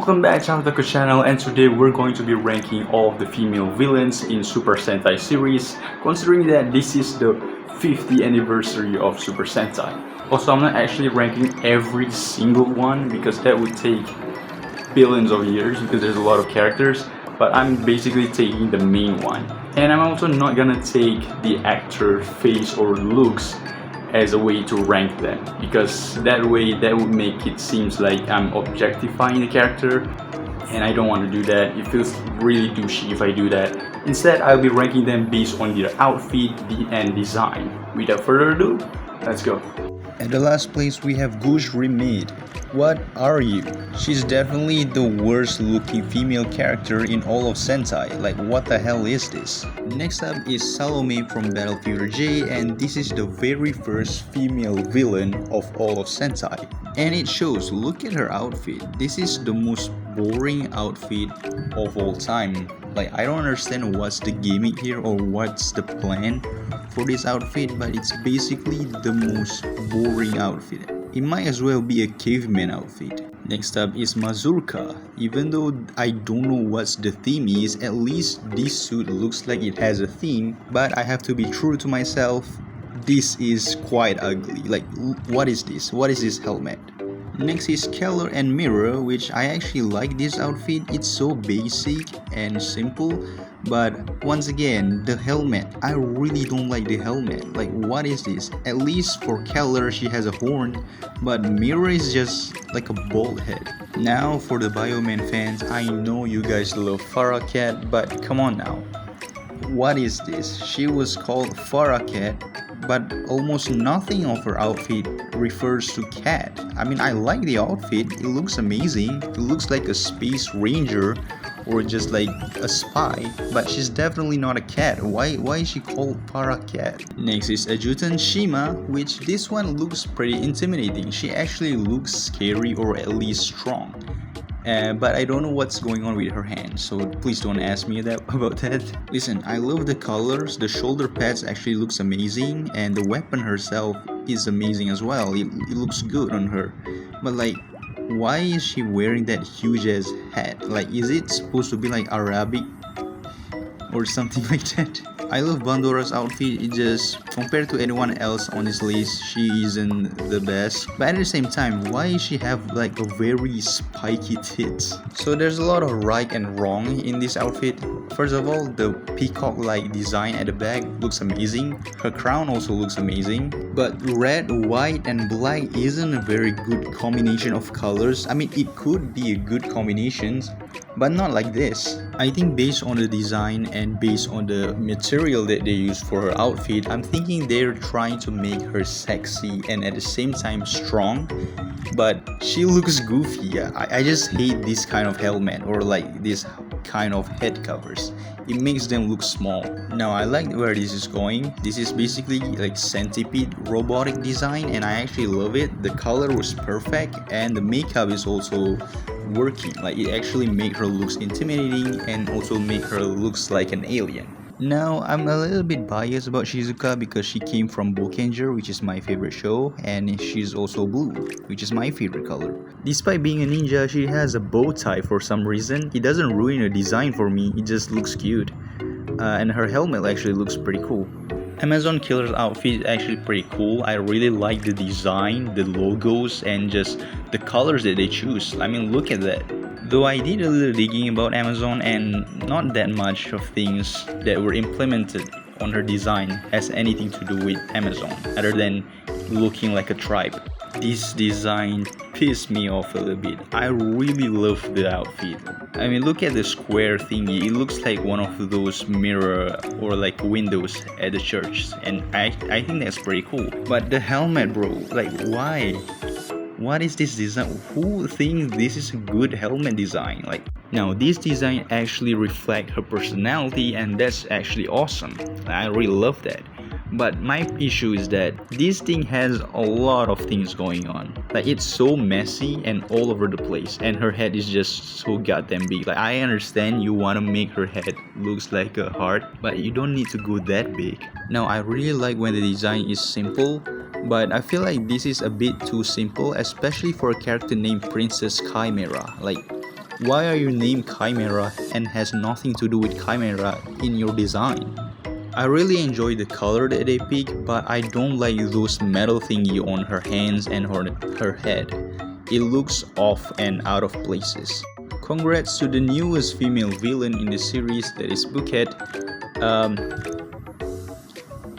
Welcome back to the channel, and today we're going to be ranking all of the female villains in Super Sentai series, considering that this is the 50th anniversary of Super Sentai. Also, I'm not actually ranking every single one because that would take billions of years because there's a lot of characters, but I'm basically taking the main one. And I'm also not gonna take the actor face or looks as a way to rank them, because that would make it seems like I'm objectifying the character, and I don't want to do that. It feels really douchey if I do that. Instead, I'll be ranking them based on their outfit and design. Without further ado, let's go. At the last place we have Gush Remade. What are you? She's definitely the worst looking female character in all of Sentai. Like, what the hell is this? Next up is Salome from Battlefield J, and this is the very first female villain of all of Sentai. And it shows, look at her outfit. This is the most boring outfit of all time. Like, I don't understand what's the gimmick here or what's the plan for this outfit, but it's basically the most boring outfit. It might as well be a caveman outfit. Next up is Mazurka. Even though I don't know what's the theme is, at least this suit looks like it has a theme, but I have to be true to myself. This is quite ugly. Like, what is this? What is this helmet? Next is Keller and Mirror, which I actually like this outfit. It's so basic and simple, but once again, the helmet, I really don't like the helmet. Like, what is this? At least for Keller, she has a horn, but Mirror is just like a bald head. Now for the Bioman fans, I know you guys love Farah Cat, but come on now. What is this? She was called Farah Cat, but almost nothing of her outfit refers to cat. I mean, I like the outfit, it looks amazing. It looks like a space ranger or just like a spy, but she's definitely not a cat. Why is she called Farah Cat? Next is Adjutant Shima, which this one looks pretty intimidating. She actually looks scary or at least strong. But I don't know what's going on with her hand, so please don't ask me about that. Listen, I love the colors, the shoulder pads actually looks amazing, and the weapon herself is amazing as well. It looks good on her. But like, why is she wearing that huge ass hat? Like, is it supposed to be like Arabic or something like that? I love Bandora's outfit. It just, compared to anyone else on this list, she isn't the best. But at the same time, why does she have like a very spiky tits? So there's a lot of right and wrong in this outfit. First of all, the peacock-like design at the back looks amazing. Her crown also looks amazing. But red, white, and black isn't a very good combination of colors. I mean, it could be a good combination, but not like this. I think based on the design and based on the material that they use for her outfit, I'm thinking they're trying to make her sexy and at the same time strong, but she looks goofy. I just hate this kind of helmet or like this kind of head covers. It makes them look small. Now I like where this is going. This is basically like centipede robotic design, and I actually love it. The color was perfect and the makeup is also working. Like, it actually make her looks intimidating and also make her looks like an alien. Now, I'm a little bit biased about Shizuka because she came from Bokenger, which is my favorite show, and she's also blue, which is my favorite color. Despite being a ninja, she has a bow tie for some reason. It doesn't ruin her design for me, it just looks cute. And her helmet actually looks pretty cool. Amazon Killer's outfit is actually pretty cool. I really like the design, the logos, and just the colors that they choose. I mean, look at that. Though I did a little digging about Amazon, and not that much of things that were implemented on her design has anything to do with Amazon other than looking like a tribe. This design pissed me off a little bit. I really love the outfit. I mean, look at the square thingy. It looks like one of those mirror or like windows at the church, and I think that's pretty cool. But the helmet, bro, like, why? What is this design? Who thinks this is a good helmet design? Like, now this design actually reflects her personality, and that's actually awesome. I really love that. But my issue is that this thing has a lot of things going on. Like, it's so messy and all over the place, and her head is just so goddamn big. Like, I understand you want to make her head looks like a heart, but you don't need to go that big. Now, I really like when the design is simple, but I feel like this is a bit too simple, especially for a character named Princess Chimera. Like, Why are you named Chimera and has nothing to do with Chimera in your design? I really enjoy the color that they pick, but I don't like those metal thingy on her hands and her head. It looks off and out of places. Congrats to the newest female villain in the series, that is Bouquet.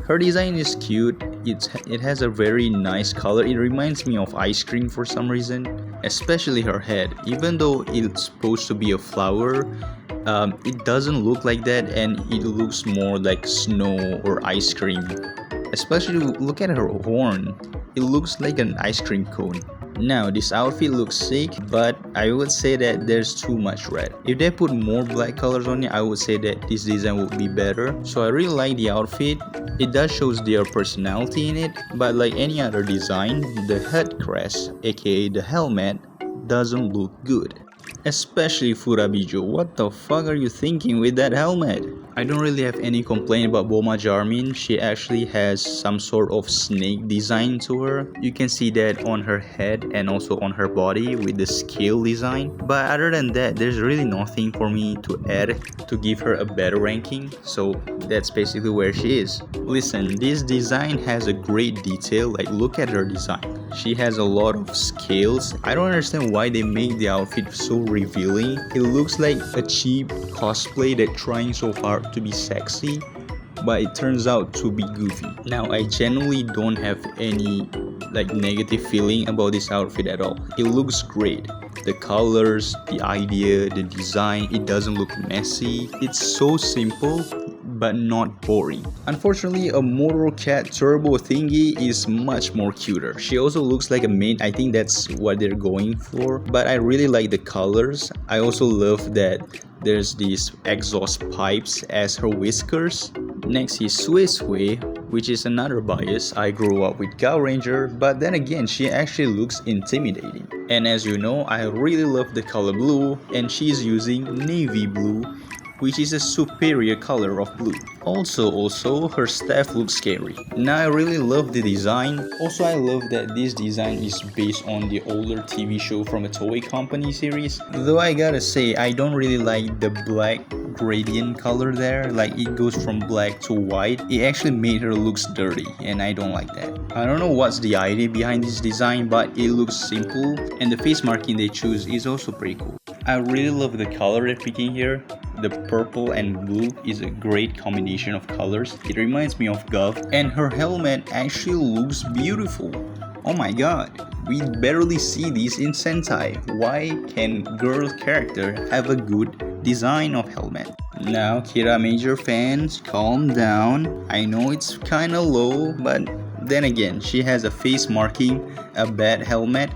Her design is cute. It has a very nice color. It reminds me of ice cream for some reason, especially her head. Even though it's supposed to be a flower, it doesn't look like that, and it looks more like snow or ice cream. Especially look at her horn. It looks like an ice cream cone. Now this outfit looks sick, but I would say that there's too much red. If they put more black colors on it, I would say that this design would be better. So I really like the outfit. It does shows their personality in it, but like any other design, the head crest, aka the helmet, doesn't look good. Especially Furabijo, what the fuck are you thinking with that helmet? I don't really have any complaint about Boma Jarmin. She actually has some sort of snake design to her. You can see that on her head and also on her body with the scale design. But other than that, there's really nothing for me to add to give her a better ranking. So that's basically where she is. Listen, this design has a great detail. Like, look at her design. She has a lot of scales. I don't understand why they make the outfit so revealing. It looks like a cheap cosplay that trying so hard to be sexy, but it turns out to be goofy. Now I genuinely don't have any negative feeling about this outfit at all. It looks great. The colors, the idea, the design, it doesn't look messy. It's so simple but not boring. Unfortunately, a Motor Cat Turbo thingy is much more cuter. She also looks like a maid. I think that's what they're going for, but I really like the colors. I also love that there's these exhaust pipes as her whiskers. Next is Sui Sui, which is another bias. I grew up with Cow Ranger, but then again, she actually looks intimidating. And as you know, I really love the color blue, and she's using navy blue, which is a superior color of blue. Also, her staff looks scary. Now I really love the design. Also, I love that this design is based on the older TV show from a toy company series. Though I gotta say, I don't really like the black gradient color there. Like, it goes from black to white. It actually made her looks dirty, and I don't like that. I don't know what's the idea behind this design, but it looks simple, and the face marking they choose is also pretty cool. I really love the color they're picking here. The purple and blue is a great combination of colors. It reminds me of Gov, and her helmet actually looks beautiful. Oh my god, we barely see this in Sentai. Why can girl character have a good design of helmet? Now Kira Major fans, calm down. I know it's kinda low, but then again, she has a face marking, a bad helmet,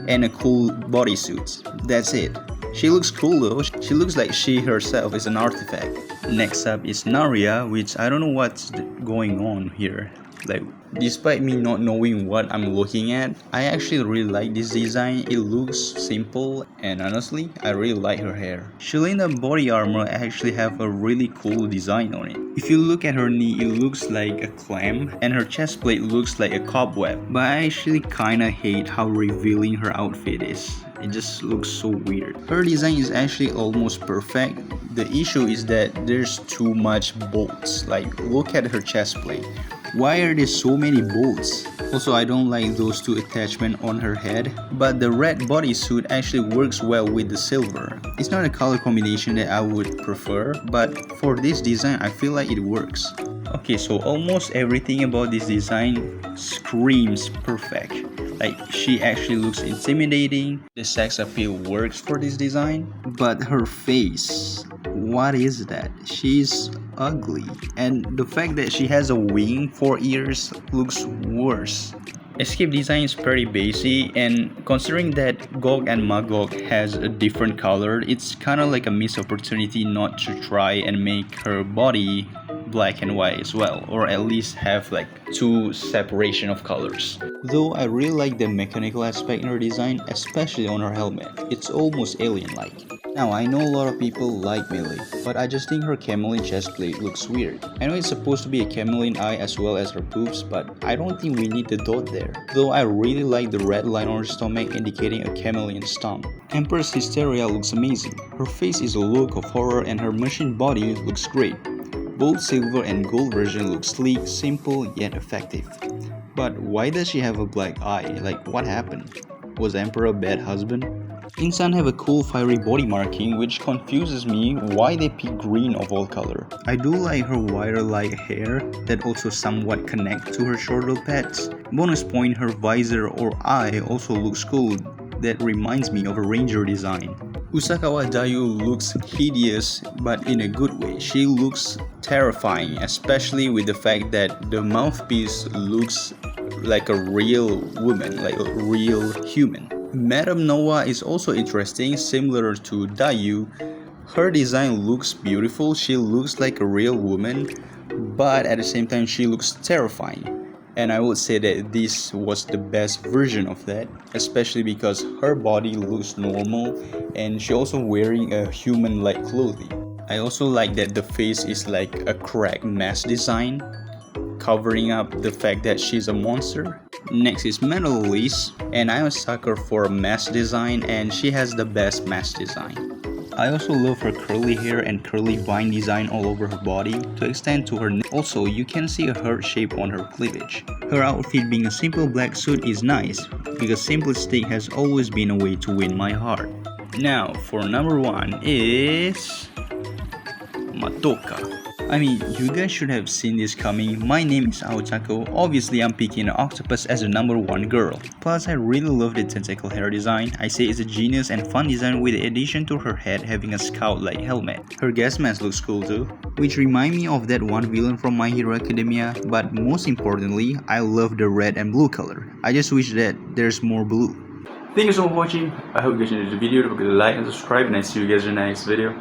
and a cool bodysuit. That's it. She looks cool though. She looks like she herself is an artifact. Next up is Naria, which I don't know what's going on here. Like, despite me not knowing what I'm looking at, I actually really like this design. It looks simple, and honestly, I really like her hair. Shelena body armor actually have a really cool design on it. If you look at her knee, it looks like a clam, and her chest plate looks like a cobweb. But I actually kinda hate how revealing her outfit is. It just looks so weird. Her design is actually almost perfect. The issue is that there's too much bolts. Like, look at her chest plate. Why are there so many bolts? Also, I don't like those two attachments on her head, but the red bodysuit actually works well with the silver. It's not a color combination that I would prefer, but for this design, I feel like it works. Okay, so almost everything about this design screams perfect. Like, she actually looks intimidating. The sex appeal works for this design, but her face, what is that? She's ugly, and the fact that she has a wing for ears looks worse. Escape design is pretty basic, and considering that Gog and Magog has a different color, it's kinda like a missed opportunity not to try and make her body black and white as well, or at least have like two separation of colors. Though I really like the mechanical aspect in her design, especially on her helmet. It's almost alien-like. Now, I know a lot of people like Millie, but I just think her chameleon chest plate looks weird. I know it's supposed to be a chameleon eye as well as her boobs, but I don't think we need the dot there. Though I really like the red line on her stomach indicating a chameleon stomach. Empress Hysteria looks amazing. Her face is a look of horror and her machine body looks great. Both silver and gold version look sleek, simple, yet effective. But why does she have a black eye? Like, what happened? Was Emperor a bad husband? Insan have a cool fiery body marking which confuses me why they pick green of all color. I do like her wire-like hair that also somewhat connect to her shoulder pads. Bonus point, her visor or eye also looks cool. That reminds me of a ranger design. Usakawa Dayu looks hideous but in a good way. She looks terrifying, especially with the fact that the mouthpiece looks like a real woman, like a real human. Madame Noah is also interesting, similar to Dayu. Her design looks beautiful, she looks like a real woman, but at the same time she looks terrifying. And I would say that this was the best version of that, especially because her body looks normal and she also wearing a human-like clothing. I also like that the face is like a cracked mask design, covering up the fact that she's a monster. Next is Metal Elise, and I'm a sucker for a mask design and she has the best mask design. I also love her curly hair and curly vine design all over her body to extend to her neck. Also, you can see a heart shape on her cleavage. Her outfit being a simple black suit is nice because simplistic has always been a way to win my heart. Now, for number 1 is Madoka. I mean, you guys should have seen this coming. My name is Aotako. Obviously, I'm picking an octopus as the number 1 girl. Plus, I really love the tentacle hair design. I say it's a genius and fun design with the addition to her head having a scout-like helmet. Her gas mask looks cool too, which remind me of that one villain from My Hero Academia. But most importantly, I love the red and blue color. I just wish that there's more blue. Thank you so much for watching. I hope you guys enjoyed the video. Don't forget to like and subscribe, and I see you guys in the next video.